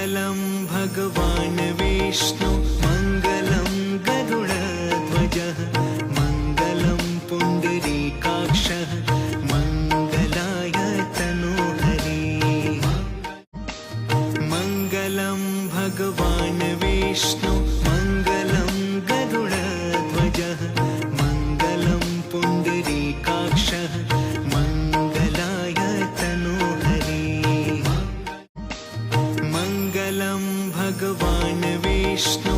मङ्गलं भगवान् विष्णु मङ्गलं गरुडध्वजः मङ्गलं पुण्डरीकाक्षः मङ्गलाय तनोहरि मङ्गलं भगवान् विष्णु मङ्गलं गरुडध्वजः मङ्गलं पुण्डरीकाक्षः मङ्गलाय तनोहरि मङ्गलं भगवान् विष्णु